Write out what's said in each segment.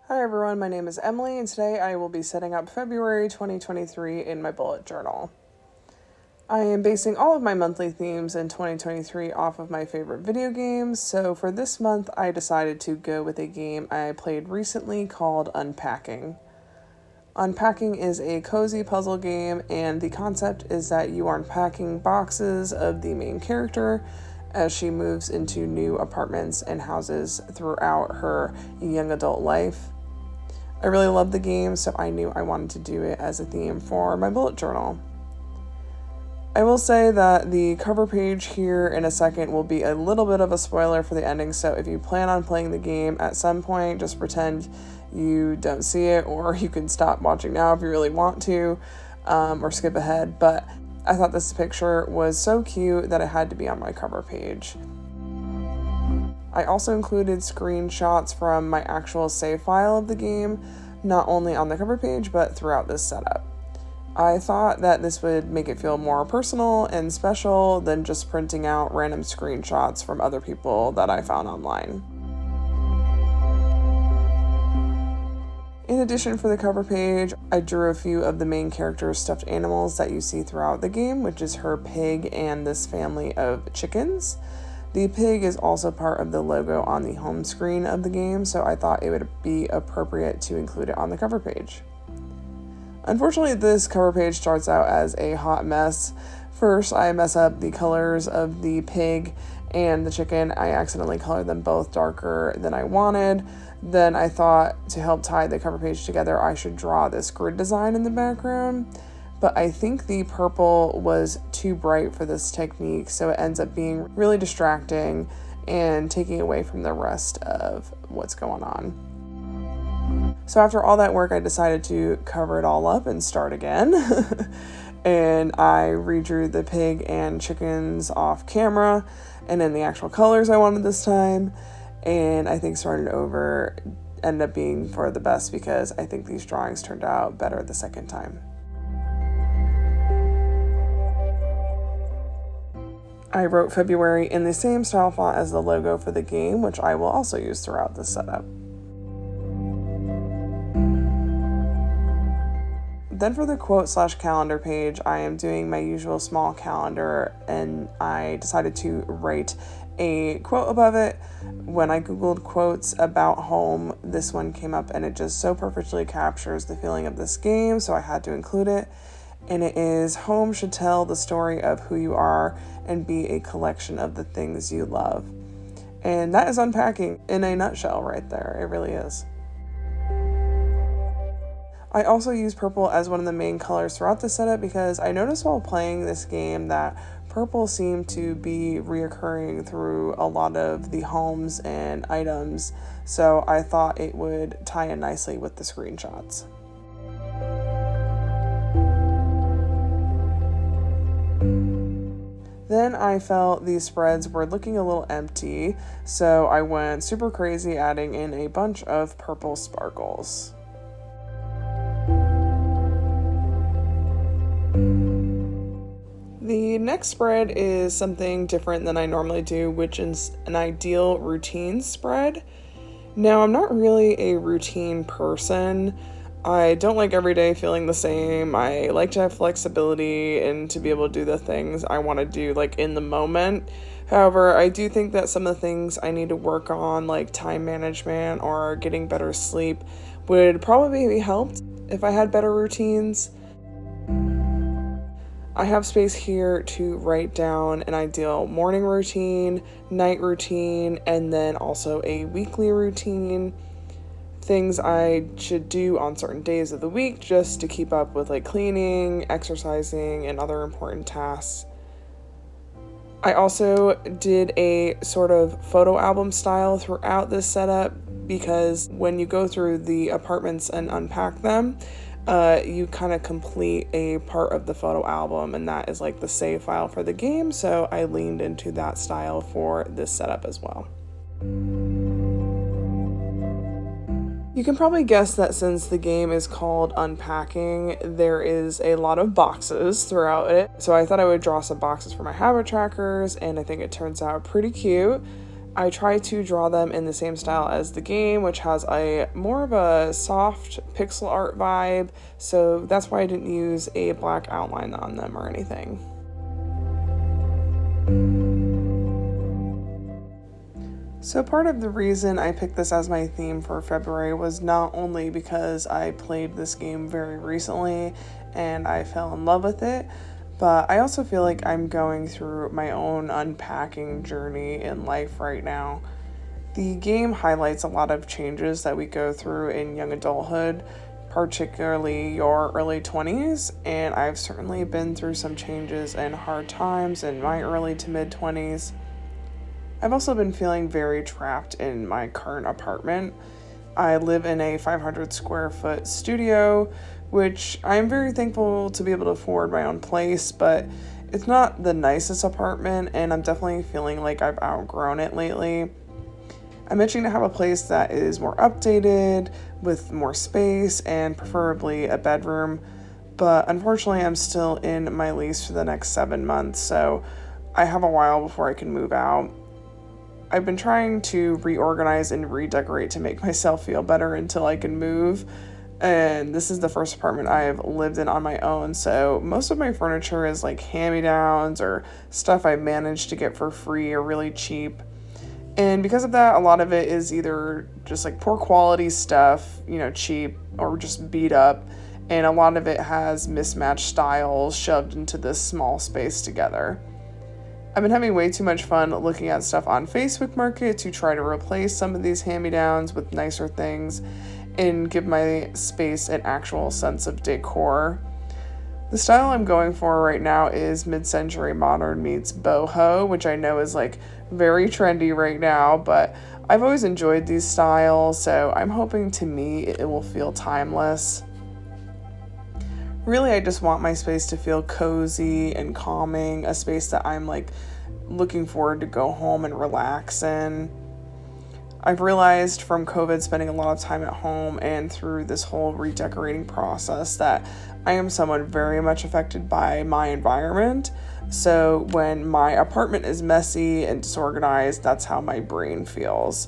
Hi everyone, my name is Emily and today I will be setting up February 2023 in my bullet journal. I am basing all of my monthly themes in 2023 off of my favorite video games, so for this month I decided to go with a game I played recently called Unpacking. Unpacking is a cozy puzzle game, and the concept is that you are unpacking boxes of the main character as she moves into new apartments and houses throughout her young adult life. I really loved the game, so I knew I wanted to do it as a theme for my bullet journal. I will say that the cover page here in a second will be a little bit of a spoiler for the ending, so if you plan on playing the game at some point, just pretend you don't see it, or you can stop watching now if you really want to, or skip ahead. But I thought this picture was so cute that it had to be on my cover page. I also included screenshots from my actual save file of the game, not only on the cover page, but throughout this setup. I thought that this would make it feel more personal and special than just printing out random screenshots from other people that I found online. In addition, for the cover page, I drew a few of the main character's stuffed animals that you see throughout the game, which is her pig and this family of chickens. The pig is also part of the logo on the home screen of the game, so I thought it would be appropriate to include it on the cover page. Unfortunately, this cover page starts out as a hot mess. First, I mess up the colors of the pig and the chicken. I accidentally colored them both darker than I wanted. Then I thought, to help tie the cover page together, I should draw this grid design in the background. But I think the purple was too bright for this technique, so it ends up being really distracting and taking away from the rest of what's going on. So after all that work, I decided to cover it all up and start again. And I redrew the pig and chickens off camera and in the actual colors I wanted this time. And I think starting over ended up being for the best, because I think these drawings turned out better the second time. I wrote February in the same style font as the logo for the game, which I will also use throughout this setup. Then for the quote/calendar page, I am doing my usual small calendar, and I decided to write a quote above it. When I googled quotes about home, this one came up, and it just so perfectly captures the feeling of this game, so I had to include it. And it is, "Home should tell the story of who you are and be a collection of the things you love." And that is Unpacking in a nutshell right there. It really is. I also use purple as one of the main colors throughout the setup, because I noticed while playing this game that purple seemed to be reoccurring through a lot of the homes and items, so I thought it would tie in nicely with the screenshots. Then I felt these spreads were looking a little empty, so I went super crazy adding in a bunch of purple sparkles. The next spread is something different than I normally do, which is an ideal routine spread. Now, I'm not really a routine person. I don't like every day feeling the same. I like to have flexibility and to be able to do the things I want to do like in the moment. However, I do think that some of the things I need to work on, like time management or getting better sleep, would probably be helped if I had better routines. I have space here to write down an ideal morning routine, night routine, and then also a weekly routine. Things I should do on certain days of the week just to keep up with like cleaning, exercising, and other important tasks. I also did a sort of photo album style throughout this setup, because when you go through the apartments and unpack them, you kind of complete a part of the photo album, and that is like the save file for the game, so I leaned into that style for this setup as well. You can probably guess that since the game is called Unpacking, there is a lot of boxes throughout it. So I thought I would draw some boxes for my habit trackers, and I think it turns out pretty cute. I try to draw them in the same style as the game, which has a more of a soft pixel art vibe, so that's why I didn't use a black outline on them or anything. So part of the reason I picked this as my theme for February was not only because I played this game very recently and I fell in love with it, but I also feel like I'm going through my own unpacking journey in life right now. The game highlights a lot of changes that we go through in young adulthood, particularly your early 20s, and I've certainly been through some changes and hard times in my early to mid 20s. I've also been feeling very trapped in my current apartment. I live in a 500 square foot studio, which I'm very thankful to be able to afford my own place, but it's not the nicest apartment, and I'm definitely feeling like I've outgrown it lately. I'm itching to have a place that is more updated, with more space, and preferably a bedroom, but unfortunately I'm still in my lease for the next 7 months, so I have a while before I can move out. I've been trying to reorganize and redecorate to make myself feel better until I can move, and this is the first apartment I've lived in on my own, so most of my furniture is like hand-me-downs or stuff I managed to get for free or really cheap. And because of that, a lot of it is either just like poor quality stuff, cheap, or just beat up, and a lot of it has mismatched styles shoved into this small space together. I've been having way too much fun looking at stuff on Facebook Market to try to replace some of these hand-me-downs with nicer things and give my space an actual sense of decor. The style I'm going for right now is mid-century modern meets boho, which I know is like very trendy right now, but I've always enjoyed these styles, so I'm hoping to me it will feel timeless. Really, I just want my space to feel cozy and calming, a space that I'm like looking forward to go home and relax in. I've realized from COVID spending a lot of time at home and through this whole redecorating process that I am someone very much affected by my environment. So when my apartment is messy and disorganized, that's how my brain feels.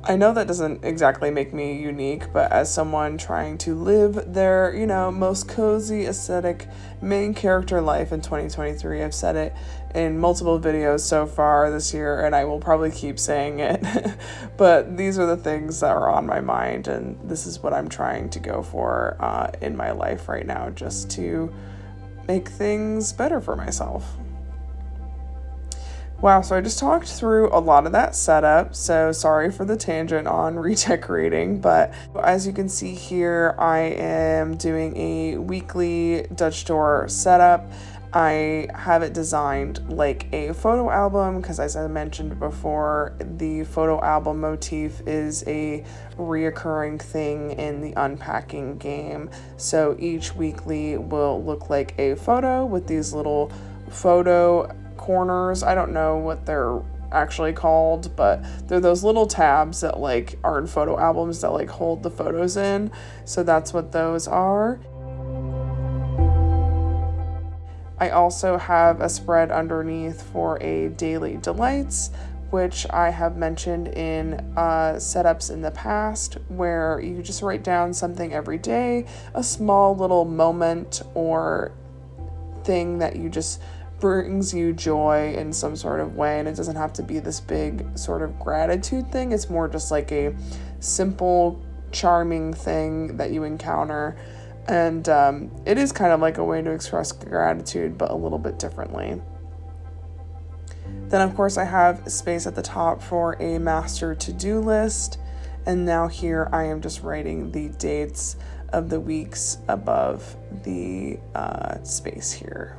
I know that doesn't exactly make me unique, but as someone trying to live their, most cozy, aesthetic, main character life in 2023, I've said it in multiple videos so far this year, and I will probably keep saying it. But these are the things that are on my mind, and this is what I'm trying to go for in my life right now, just to make things better for myself. Wow, so I just talked through a lot of that setup, so sorry for the tangent on redecorating, but as you can see here, I am doing a weekly Dutch door setup. I have it designed like a photo album because, as I mentioned before, the photo album motif is a reoccurring thing in the Unpacking game. So each weekly will look like a photo with these little photo corners. I don't know what they're actually called, but they're those little tabs that like are in photo albums that like hold the photos in. So that's what those are. I also have a spread underneath for a daily delights, which I have mentioned in setups in the past, where you just write down something every day, a small little moment or thing that you just brings you joy in some sort of way, and it doesn't have to be this big sort of gratitude thing. It's more just like a simple, charming thing that you encounter, and it is kind of like a way to express gratitude, but a little bit differently. Then, of course, I have space at the top for a master to-do list, and now here I am just writing the dates of the weeks above the space here.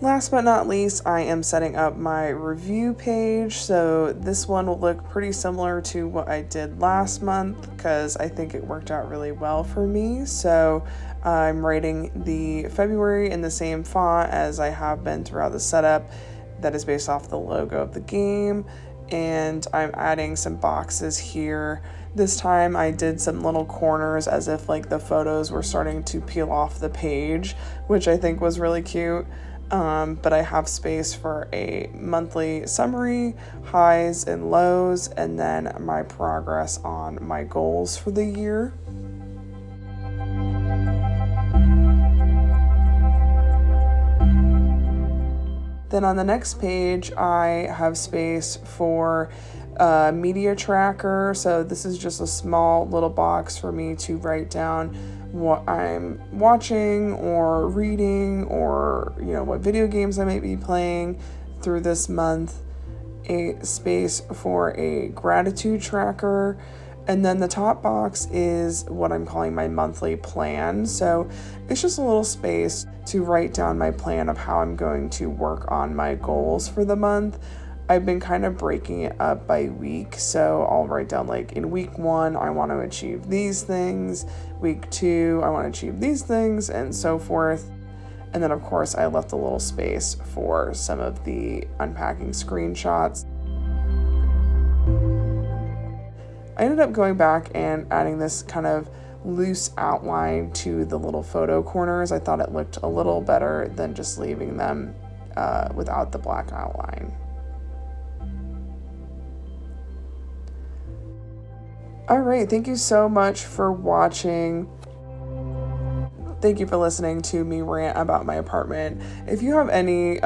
Last but not least, I am setting up my review page, so this one will look pretty similar to what I did last month because I think it worked out really well for me. So I'm writing the February in the same font as I have been throughout the setup that is based off the logo of the game, and I'm adding some boxes here. This time I did some little corners as if like the photos were starting to peel off the page, which I think was really cute. But I have space for a monthly summary, highs and lows, and then my progress on my goals for the year. Then on the next page, I have space for a media tracker. So this is just a small little box for me to write down what I'm watching or reading, or what video games I might be playing through this month. A space for a gratitude tracker. And then the top box is what I'm calling my monthly plan. So it's just a little space to write down my plan of how I'm going to work on my goals for the month. I've been kind of breaking it up by week. So I'll write down like in week 1, I want to achieve these things. Week 2, I want to achieve these things, and so forth. And then of course I left a little space for some of the unpacking screenshots. I ended up going back and adding this kind of loose outline to the little photo corners. I thought it looked a little better than just leaving them without the black outline. All right, thank you so much for watching. Thank you for listening to me rant about my apartment. If you have any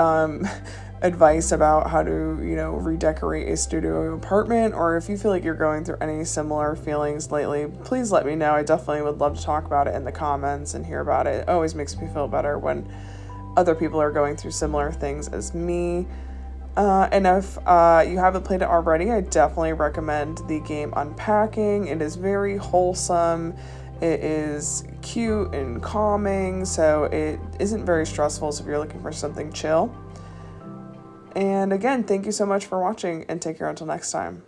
advice about how to, redecorate a studio apartment, or if you feel like you're going through any similar feelings lately, please let me know. I definitely would love to talk about it in the comments and hear about it. It always makes me feel better when other people are going through similar things as me. And if you haven't played it already, I definitely recommend the game Unpacking. It is very wholesome. It is cute and calming, so it isn't very stressful, so if you're looking for something chill. And again, thank you so much for watching, and take care until next time.